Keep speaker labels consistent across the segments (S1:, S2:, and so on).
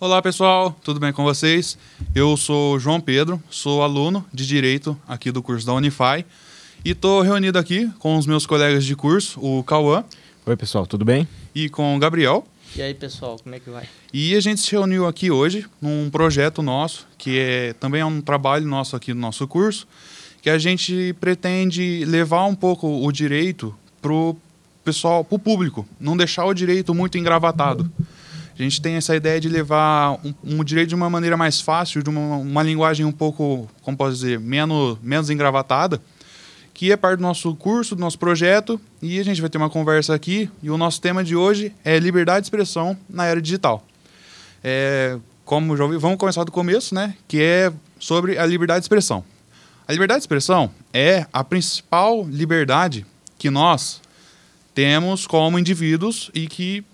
S1: Olá pessoal, tudo bem com vocês? Eu sou João Pedro, sou aluno de Direito aqui do curso da Unify e estou reunido aqui com os meus colegas de curso, o Cauã.
S2: Oi pessoal, tudo bem?
S1: E com o Gabriel.
S3: E aí pessoal, como é que vai?
S1: E a gente se reuniu aqui hoje num projeto nosso, também é um trabalho nosso aqui no nosso curso, que a gente pretende levar um pouco o direito pro pessoal, pro público, não deixar o direito muito engravatado. A gente tem essa ideia de levar um direito de uma maneira mais fácil, de uma linguagem um pouco, como posso dizer, menos engravatada, que é parte do nosso curso, do nosso projeto, e a gente vai ter uma conversa aqui, e o nosso tema de hoje é liberdade de expressão na era digital. Como já ouvi, vamos começar do começo, né, que é sobre a liberdade de expressão. A liberdade de expressão é a principal liberdade que nós temos como indivíduos e que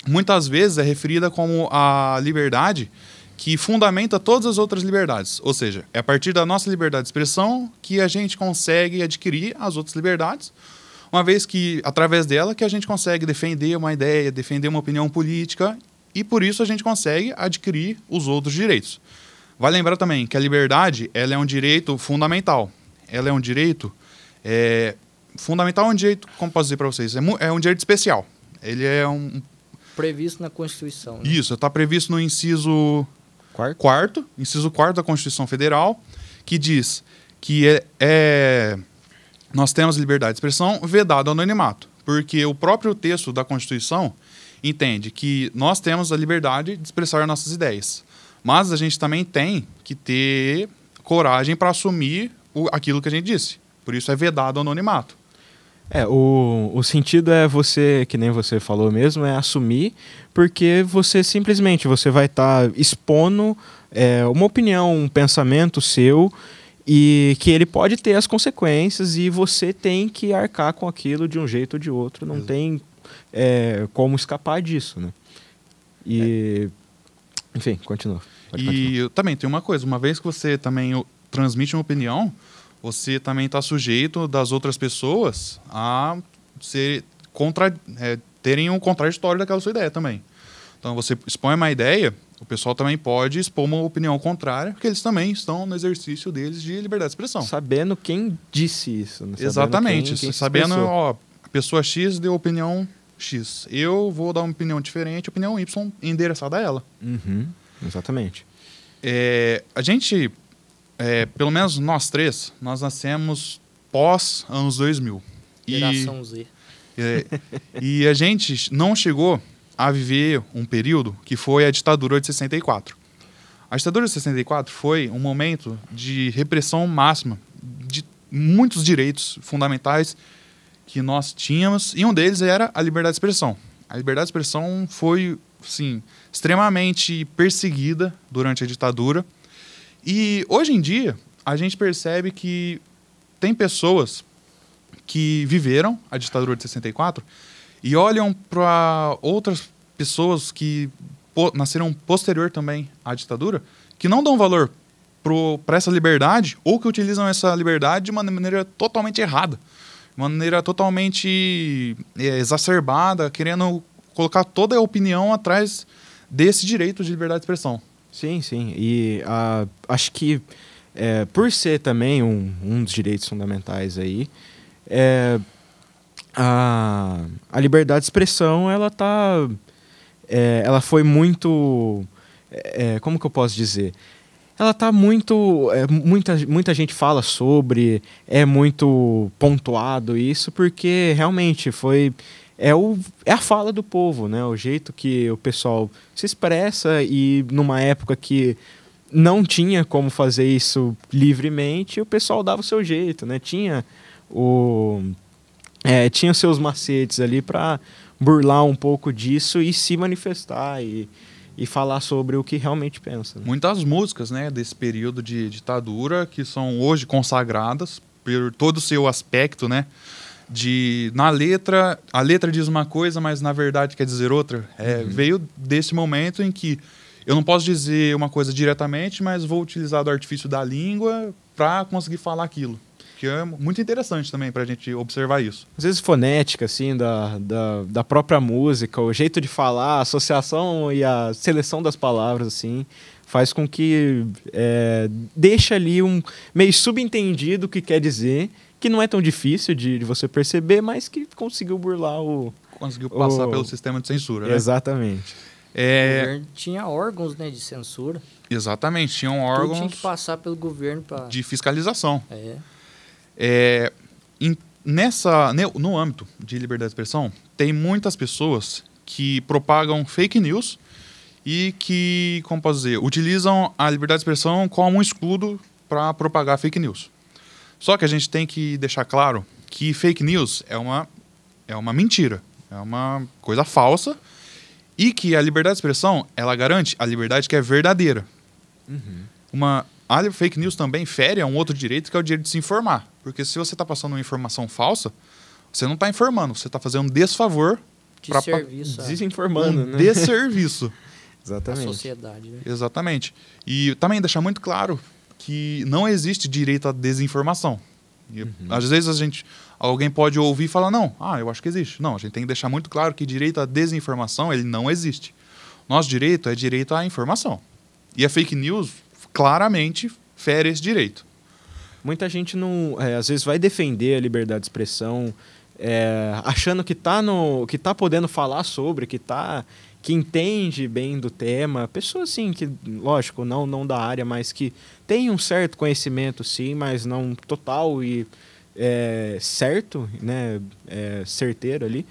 S1: muitas vezes é referida como a liberdade que fundamenta todas as outras liberdades. Ou seja, é a partir da nossa liberdade de expressão que a gente consegue adquirir as outras liberdades, uma vez que, através dela, que a gente consegue defender uma ideia, defender uma opinião política, e por isso a gente consegue adquirir os outros direitos. Vale lembrar também que a liberdade ela é um direito fundamental. Ela é um direito... fundamental é um direito, como posso dizer para vocês, é um direito especial. Ele é
S3: previsto na Constituição. Né?
S1: Isso, está previsto no inciso quarto da Constituição Federal, que diz que nós temos liberdade de expressão vedado ao anonimato, porque o próprio texto da Constituição entende que nós temos a liberdade de expressar nossas ideias, mas a gente também tem que ter coragem para assumir aquilo que a gente disse, por isso é vedado ao anonimato.
S2: O sentido é você, que nem você falou mesmo, é assumir, porque você simplesmente vai estar expondo uma opinião, um pensamento seu, e que ele pode ter as consequências e você tem que arcar com aquilo de um jeito ou de outro, não tem como escapar disso, né? Enfim, continua.
S1: E também tem uma coisa, uma vez que você também transmite uma opinião, você também está sujeito das outras pessoas a terem um contraditório daquela sua ideia também. Então, você expõe uma ideia, o pessoal também pode expor uma opinião contrária, porque eles também estão no exercício deles de liberdade de expressão.
S2: Sabendo quem disse isso. Né?
S1: Exatamente. Sabendo, a pessoa X deu opinião X. Eu vou dar uma opinião diferente, opinião Y endereçada a ela.
S2: Uhum, exatamente.
S1: A gente... pelo menos nós três, nós nascemos pós anos 2000.
S3: Geração Z.
S1: E a gente não chegou a viver um período que foi a ditadura de 64. A ditadura de 64 foi um momento de repressão máxima de muitos direitos fundamentais que nós tínhamos, e um deles era a liberdade de expressão. A liberdade de expressão foi, sim, extremamente perseguida durante a ditadura. E hoje em dia, a gente percebe que tem pessoas que viveram a ditadura de 64 e olham para outras pessoas que nasceram posterior também à ditadura, que não dão valor para essa liberdade ou que utilizam essa liberdade de uma maneira totalmente errada, de uma maneira totalmente exacerbada, querendo colocar toda a opinião atrás desse direito de liberdade de expressão.
S2: Sim, sim. E acho que, por ser também um dos direitos fundamentais aí, a liberdade de expressão, ela foi muito... como que eu posso dizer? Ela está muito... muita gente fala sobre, é muito pontuado isso, porque realmente foi... É a fala do povo, né? O jeito que o pessoal se expressa, e numa época que não tinha como fazer isso livremente, o pessoal dava o seu jeito, né? Tinha os seus macetes ali para burlar um pouco disso e se manifestar e falar sobre o que realmente pensa. Né?
S1: Muitas músicas, né, desse período de ditadura que são hoje consagradas por todo o seu aspecto, né? A letra diz uma coisa, mas na verdade quer dizer outra. Veio desse momento em que eu não posso dizer uma coisa diretamente, mas vou utilizar do artifício da língua para conseguir falar aquilo. que é muito interessante também para a gente observar isso.
S2: Às vezes fonética, assim, da própria música, o jeito de falar, a associação e a seleção das palavras, assim, faz com que deixa ali um meio subentendido o que quer dizer, que não é tão difícil de você perceber, mas que conseguiu burlar o...
S1: Conseguiu passar pelo sistema de censura, né?
S2: Exatamente.
S3: O governo tinha órgãos, né, de censura.
S1: Exatamente, tinham órgãos...
S3: Tudo tinha que passar pelo governo para...
S1: de fiscalização. No âmbito de liberdade de expressão, tem muitas pessoas que propagam fake news e que, como posso dizer, utilizam a liberdade de expressão como um escudo para propagar fake news. Só que a gente tem que deixar claro que fake news é uma mentira, é uma coisa falsa, e que a liberdade de expressão, ela garante a liberdade que é verdadeira. A fake news também fere a um outro direito, que é o direito de se informar. Porque se você está passando uma informação falsa, você não está informando, você está fazendo um desfavor
S3: de serviço,
S2: desinformando, né?
S1: Desserviço.
S2: Exatamente.
S3: A sociedade, né?
S1: Exatamente. E também deixar muito claro que não existe direito à desinformação. E, às vezes alguém pode ouvir e falar, não, eu acho que existe. Não, a gente tem que deixar muito claro que direito à desinformação, ele não existe. Nosso direito é direito à informação. E a fake news claramente fere esse direito.
S2: Muita gente não, às vezes vai defender a liberdade de expressão, achando que tá podendo falar sobre, que entende bem do tema. Pessoas assim que, lógico, não da área, mas que tem um certo conhecimento, sim, mas não total e certo, né, certeiro ali.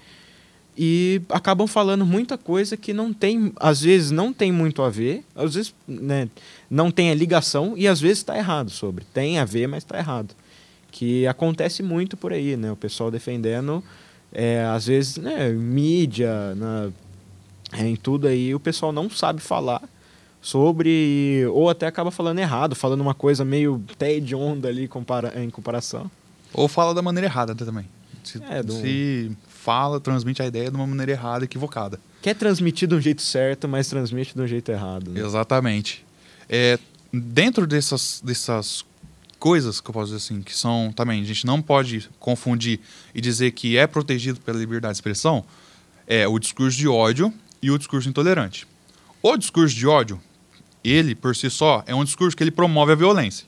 S2: E acabam falando muita coisa que não tem, às vezes não tem muito a ver, às vezes, né, não tem a ligação e às vezes está errado sobre. Tem a ver, mas está errado. Que acontece muito por aí, né? O pessoal defendendo, às vezes, né, mídia, em tudo aí, o pessoal não sabe falar sobre, ou até acaba falando errado, falando uma coisa meio até hedionda ali em comparação.
S1: Ou fala da maneira errada também. Se transmite a ideia de uma maneira errada, equivocada.
S2: Quer transmitir de um jeito certo, mas transmite de um jeito errado. Né?
S1: Exatamente. Dentro dessas coisas que eu posso dizer assim, que são também, a gente não pode confundir e dizer que é protegido pela liberdade de expressão, o discurso de ódio e o discurso intolerante. O discurso de ódio, ele, por si só, é um discurso que ele promove a violência.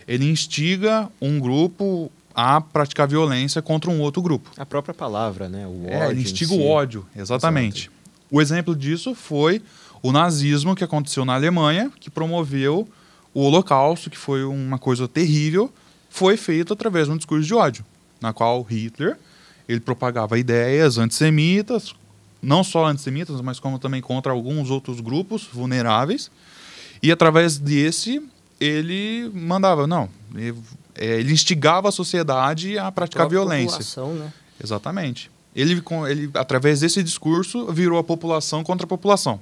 S1: Ele instiga um grupo a praticar violência contra um outro grupo.
S2: A própria palavra, né? O ódio.
S1: Ele instiga o ódio, exatamente. Exato. O exemplo disso foi o nazismo que aconteceu na Alemanha, que promoveu o Holocausto, que foi uma coisa terrível, foi feito através de um discurso de ódio, na qual Hitler ele propagava ideias antissemitas, não só antissemitas, mas como também contra alguns outros grupos vulneráveis, e através desse ele mandava, ele instigava a sociedade a praticar violência.
S3: População, né?
S1: Exatamente. Ele, através desse discurso, virou a população contra a população,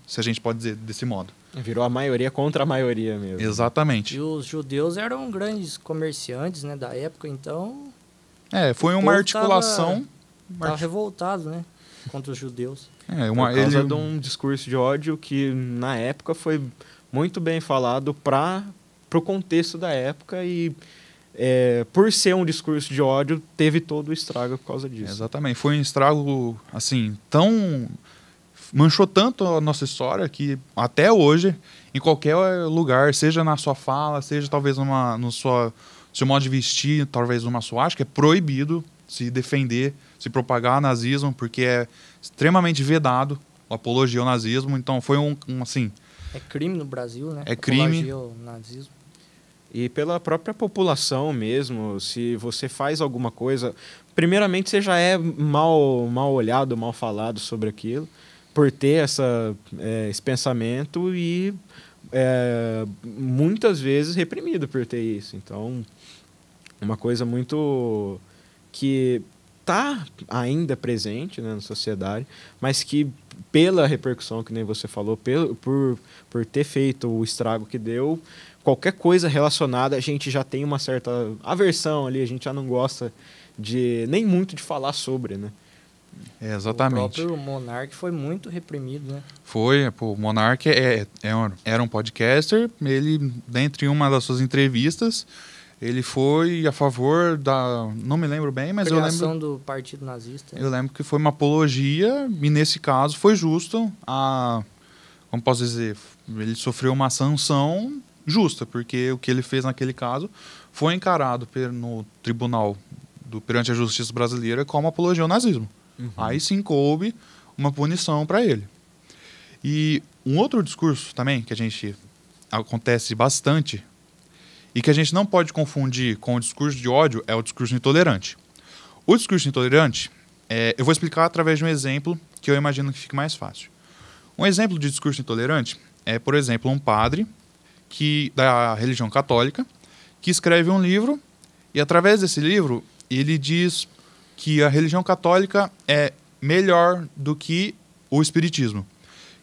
S1: se a gente pode dizer desse modo.
S2: Virou a maioria contra a maioria mesmo.
S1: Exatamente.
S3: E os judeus eram grandes comerciantes, né, da época, então...
S1: foi uma articulação...
S3: Estava revoltado, né, contra os judeus.
S2: Por causa de um discurso de ódio que, na época, foi muito bem falado para o contexto da época e, por ser um discurso de ódio, teve todo o estrago por causa disso.
S1: Exatamente. Foi um estrago, assim, manchou tanto a nossa história que, até hoje, em qualquer lugar, seja na sua fala, seja talvez no seu modo de vestir, talvez numa suástica, é proibido se defender, se propagar nazismo, porque é extremamente vedado a apologia ao nazismo. Então, foi assim...
S3: É crime no Brasil, né?
S1: É crime.
S3: Apologia ao nazismo.
S2: E pela própria população mesmo, se você faz alguma coisa... Primeiramente, você já é mal olhado, mal falado sobre aquilo, por ter esse pensamento e muitas vezes reprimido por ter isso. Então, uma coisa muito que está ainda presente, né, na sociedade, mas que pela repercussão, que nem você falou, por ter feito o estrago que deu, qualquer coisa relacionada, a gente já tem uma certa aversão ali, a gente já não gosta nem muito de falar sobre, né?
S1: Exatamente.
S3: O próprio Monark foi muito reprimido, né?
S1: O Monark era um podcaster, ele, dentre uma das suas entrevistas, Ele foi a favor da... Não me lembro bem, mas
S3: Criação do Partido Nazista.
S1: eu lembro que foi uma apologia e, nesse caso, foi justo a... Como posso dizer? Ele sofreu uma sanção justa, porque o que ele fez naquele caso foi encarado no tribunal perante a justiça brasileira como apologia ao nazismo. Aí sim coube uma punição para ele. E um outro discurso também que a gente acontece bastante e que a gente não pode confundir com o discurso de ódio é o discurso intolerante. O discurso intolerante, eu vou explicar através de um exemplo que eu imagino que fique mais fácil. Um exemplo de discurso intolerante é, por exemplo, um padre da religião católica que escreve um livro e, através desse livro, ele diz que a religião católica é melhor do que o espiritismo.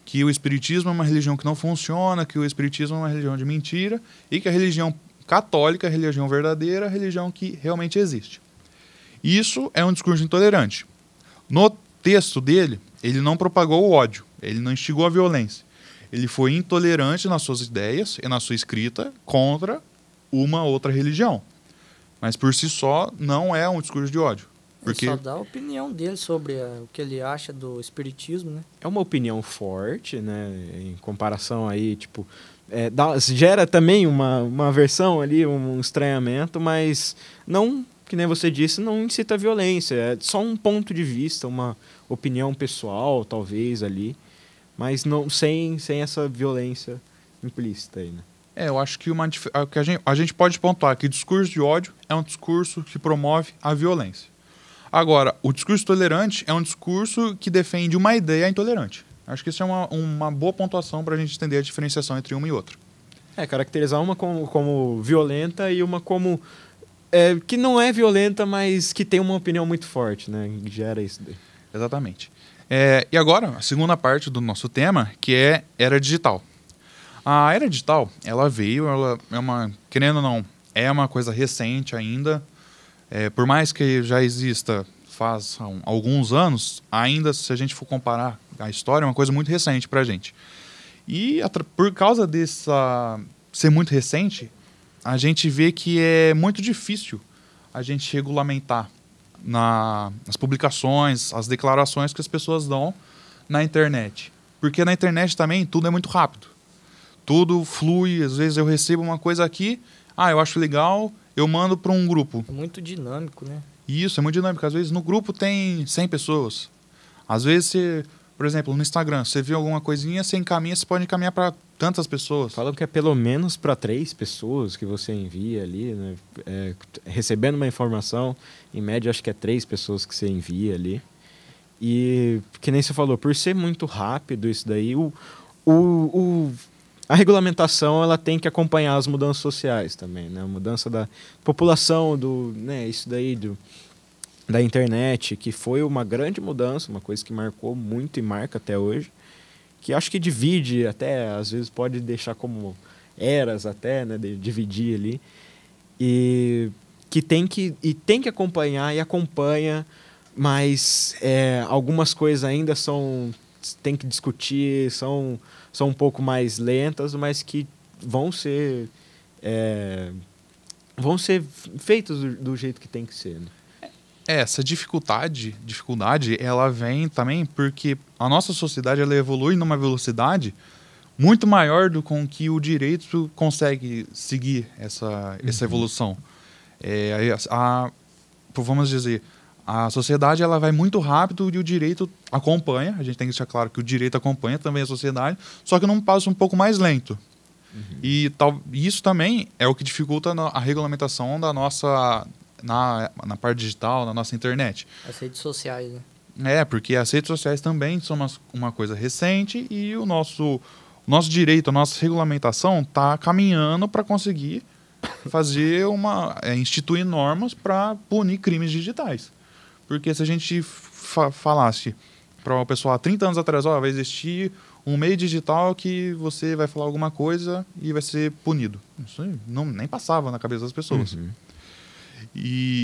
S1: Que o espiritismo é uma religião que não funciona, que o espiritismo é uma religião de mentira e que a religião católica é a religião verdadeira, a religião que realmente existe. Isso é um discurso intolerante. No texto dele, ele não propagou o ódio, ele não instigou a violência. Ele foi intolerante nas suas ideias e na sua escrita contra uma outra religião. Mas por si só não é um discurso de ódio. Porque...
S3: Ele só dá a opinião dele sobre o que ele acha do espiritismo, né?
S2: É uma opinião forte, né? Em comparação aí, tipo... gera também uma aversão ali, um estranhamento, mas não, que nem você disse, não incita a violência. É só um ponto de vista, uma opinião pessoal, talvez, ali. Mas não, sem essa violência implícita aí, né?
S1: Eu acho que a gente pode pontuar que o discurso de ódio é um discurso que promove a violência. Agora, o discurso tolerante é um discurso que defende uma ideia intolerante. Acho que isso é uma boa pontuação para a gente entender a diferenciação entre uma e outra.
S2: Caracterizar uma como violenta e uma como... que não é violenta, mas que tem uma opinião muito forte, né? Que gera isso daí.
S1: Exatamente. E agora, a segunda parte do nosso tema, que é era digital. A era digital, ela veio, querendo ou não, é uma coisa recente ainda. Por mais que já exista faz alguns anos, ainda se a gente for comparar a história, é uma coisa muito recente pra gente. E por causa dessa ser muito recente, a gente vê que é muito difícil a gente regulamentar nas publicações, as declarações que as pessoas dão na internet. Porque na internet também tudo é muito rápido. Tudo flui, às vezes eu recebo uma coisa aqui, eu acho legal, eu mando para um grupo.
S3: É muito dinâmico, né?
S1: Isso, é muito dinâmico. Às vezes no grupo tem 100 pessoas. Às vezes, por exemplo, no Instagram, você viu alguma coisinha, você pode encaminhar para tantas pessoas.
S2: Falam que é pelo menos para 3 pessoas que você envia ali, né? Recebendo uma informação, em média acho que é 3 pessoas que você envia ali. E, que nem você falou, por ser muito rápido isso daí, a regulamentação ela tem que acompanhar as mudanças sociais também, né? A mudança da população, isso daí da internet, que foi uma grande mudança, uma coisa que marcou muito e marca até hoje, que acho que divide até, às vezes pode deixar como eras até, né? De dividir ali. E que tem que acompanhar e acompanha, mas algumas coisas ainda tem que discutir, são um pouco mais lentas, mas que vão ser feitas do jeito que tem que ser, né?
S1: Essa dificuldade, ela vem também porque a nossa sociedade ela evolui numa velocidade muito maior do com que o direito consegue seguir essa evolução. Vamos dizer, a sociedade ela vai muito rápido e o direito acompanha. A gente tem que deixar claro que o direito acompanha também a sociedade, só que num passo um pouco mais lento. E isso também é o que dificulta a regulamentação da nossa... Na parte digital, na nossa internet.
S3: As redes sociais, né?
S1: Porque as redes sociais também são uma coisa recente e o nosso direito, a nossa regulamentação está caminhando para conseguir fazer instituir normas para punir crimes digitais. Porque se a gente falasse para uma pessoa há 30 anos atrás, vai existir um meio digital que você vai falar alguma coisa e vai ser punido. Isso nem passava na cabeça das pessoas.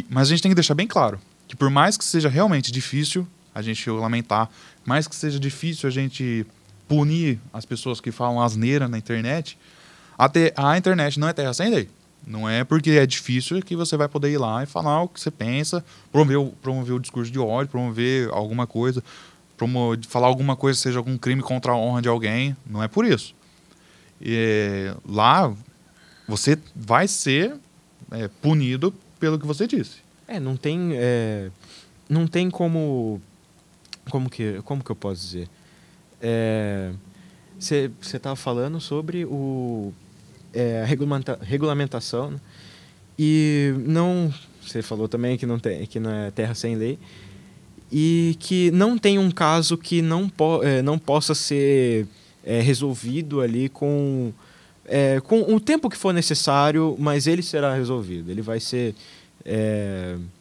S1: Mas a gente tem que deixar bem claro que por mais que seja realmente difícil a gente regulamentar, mais que seja difícil a gente punir as pessoas que falam asneira na internet, a internet não é terra sem lei. Não é porque é difícil que você vai poder ir lá e falar o que você pensa, promover o discurso de ódio, promover alguma coisa, falar alguma coisa que seja algum crime contra a honra de alguém. Não é por isso. Lá você vai ser punido pelo que você disse.
S2: Não tem como que eu posso dizer? Você estava falando sobre a regulamentação, né? E você falou também que não é terra sem lei e que não tem um caso que não possa ser resolvido ali com o tempo que for necessário, mas ele será resolvido. Ele vai ser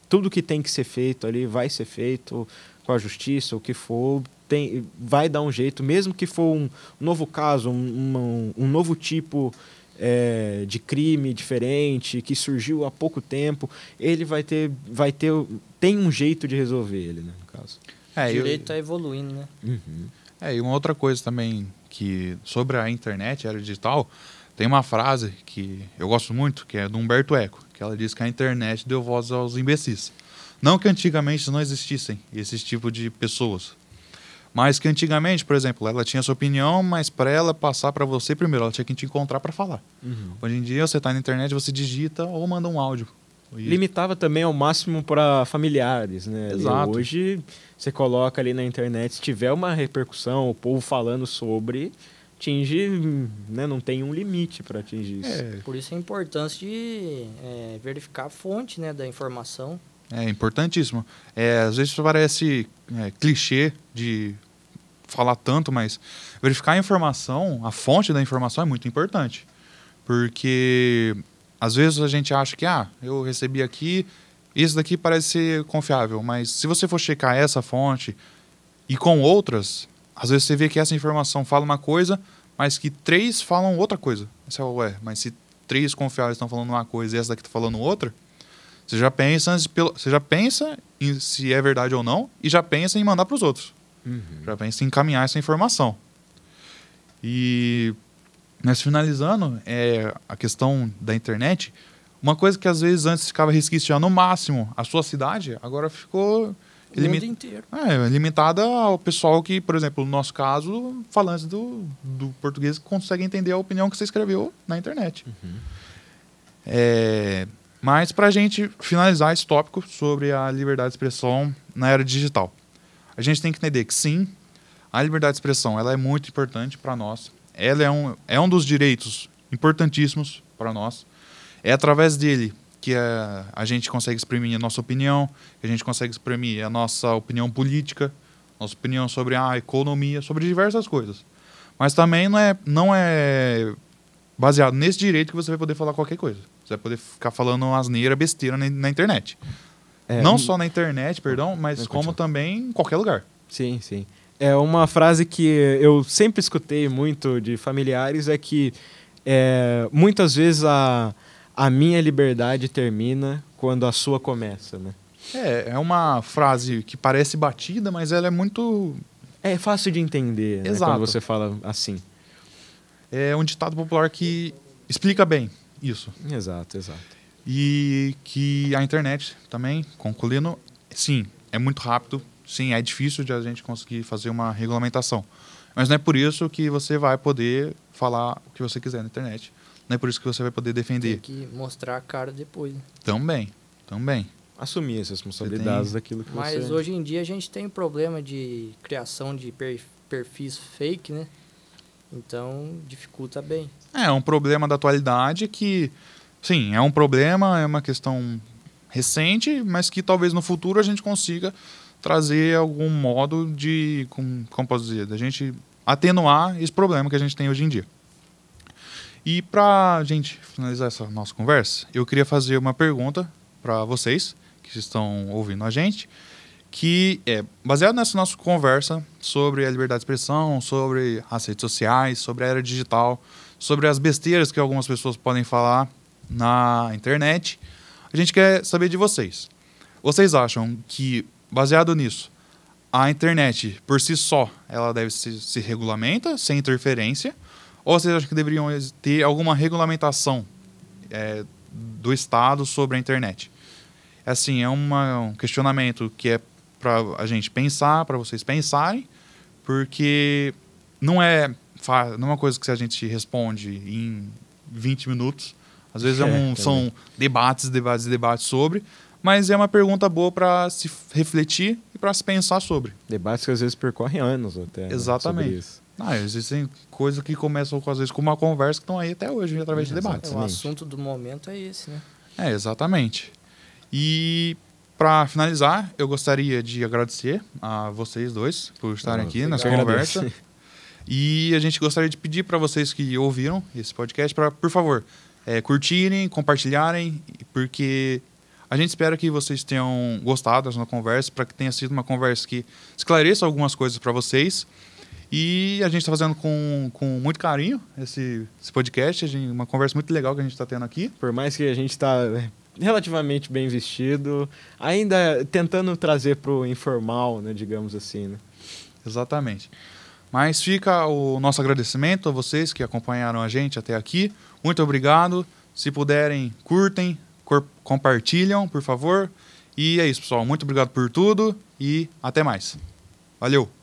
S2: tudo que tem que ser feito ali vai ser feito com a justiça, o que for, vai dar um jeito, mesmo que for um novo caso, um novo tipo de crime diferente, que surgiu há pouco tempo, ele tem um jeito de resolver ele, né, no caso.
S3: O direito está evoluindo, né?
S2: Uhum.
S1: E uma outra coisa também, que sobre a internet, a era digital, tem uma frase que eu gosto muito, que é do Humberto Eco, que ela diz que a internet deu voz aos imbecis. Não que antigamente não existissem esses tipos de pessoas, mas que antigamente, por exemplo, ela tinha sua opinião, mas para ela passar para você primeiro, ela tinha que te encontrar para falar.
S2: Uhum.
S1: Hoje em dia, você está na internet, você digita ou manda um áudio.
S2: Limitava também ao máximo para familiares, né?
S1: Exato.
S2: Hoje, você coloca ali na internet, se tiver uma repercussão, o povo falando sobre, atinge, né? Não tem um limite para atingir isso.
S3: Por isso a importância de verificar a fonte, né, da informação.
S1: É importantíssimo. Às vezes parece clichê de falar tanto, mas verificar a informação, a fonte da informação é muito importante. Porque às vezes a gente acha que eu recebi aqui, esse daqui parece ser confiável, mas se você for checar essa fonte e com outras, às vezes você vê que essa informação fala uma coisa, mas que 3 falam outra coisa. Mas se 3 confiáveis estão falando uma coisa e essa daqui está falando outra, você já pensa em se é verdade ou não e já pensa em mandar para os outros.
S2: Uhum.
S1: Já pensa em encaminhar essa informação. Mas finalizando, a questão da internet, uma coisa que às vezes antes ficava resquício no máximo a sua cidade, agora ficou
S3: O mundo inteiro.
S1: limitada ao pessoal que, por exemplo, no nosso caso, falantes do português conseguem entender a opinião que você escreveu na internet.
S2: Uhum.
S1: Mas para a gente finalizar esse tópico sobre a liberdade de expressão na era digital, a gente tem que entender que sim, a liberdade de expressão ela é muito importante para nós. Ela é um dos direitos importantíssimos para nós. É através dele que a gente consegue exprimir a nossa opinião, que a gente consegue exprimir a nossa opinião política, nossa opinião sobre a economia, sobre diversas coisas. Mas também não é baseado nesse direito que você vai poder falar qualquer coisa. Você vai poder ficar falando asneira, besteira na internet. Não só na internet, mas como também em qualquer lugar.
S2: Sim, sim. É uma frase que eu sempre escutei muito de familiares, é que muitas vezes a minha liberdade termina quando a sua começa, né?
S1: É uma frase que parece batida, mas ela é muito...
S2: É fácil de entender, né,
S1: Exato.
S2: quando você fala assim.
S1: É um ditado popular que explica bem isso.
S2: Exato.
S1: E que a internet também, concluindo, sim, é muito rápido, sim, é difícil de a gente conseguir fazer uma regulamentação. Mas não é por isso que você vai poder falar o que você quiser na internet. Não é por isso que você vai poder defender.
S3: Tem que mostrar a cara depois. Né?
S1: Também.
S2: Assumir as responsabilidades daquilo que
S3: Mas
S2: você...
S3: hoje em dia a gente tem um problema de criação de perfis fake, né? Então dificulta bem.
S1: É um problema da atualidade que, sim, é um problema, é uma questão recente, mas que talvez no futuro a gente consiga trazer algum modo de, como posso dizer, da gente atenuar esse problema que a gente tem hoje em dia. E para a gente finalizar essa nossa conversa, eu queria fazer uma pergunta para vocês que estão ouvindo a gente, que é baseado nessa nossa conversa sobre a liberdade de expressão, sobre as redes sociais, sobre a era digital, sobre as besteiras que algumas pessoas podem falar na internet. A gente quer saber de vocês. Vocês acham que, baseado nisso, a internet, por si só, ela deve se regulamenta, sem interferência? Ou vocês acham que deveriam ter alguma regulamentação do Estado sobre a internet. Assim, é um questionamento que é para a gente pensar, para vocês pensarem, porque não é uma coisa que a gente responde em 20 minutos. Às vezes são debates sobre, mas é uma pergunta boa para se refletir e para se pensar sobre.
S2: Debates que às vezes percorrem anos até.
S1: Exatamente.
S2: Sobre isso.
S1: Existem coisas que começam, às vezes, com uma conversa que estão aí até hoje, através de debates.
S3: O assunto do momento é esse, né?
S1: Exatamente. E, para finalizar, eu gostaria de agradecer a vocês dois por estarem aqui nessa conversa. E a gente gostaria de pedir para vocês que ouviram esse podcast para, por favor, curtirem, compartilharem, porque a gente espera que vocês tenham gostado dessa conversa, para que tenha sido uma conversa que esclareça algumas coisas para vocês. E a gente está fazendo com muito carinho esse podcast, uma conversa muito legal que a gente está tendo aqui.
S2: Por mais que a gente está relativamente bem vestido, ainda tentando trazer para o informal, né, digamos assim. Né?
S1: Exatamente. Mas fica o nosso agradecimento a vocês que acompanharam a gente até aqui. Muito obrigado. Se puderem, curtem, compartilham, por favor. E é isso, pessoal. Muito obrigado por tudo e até mais. Valeu!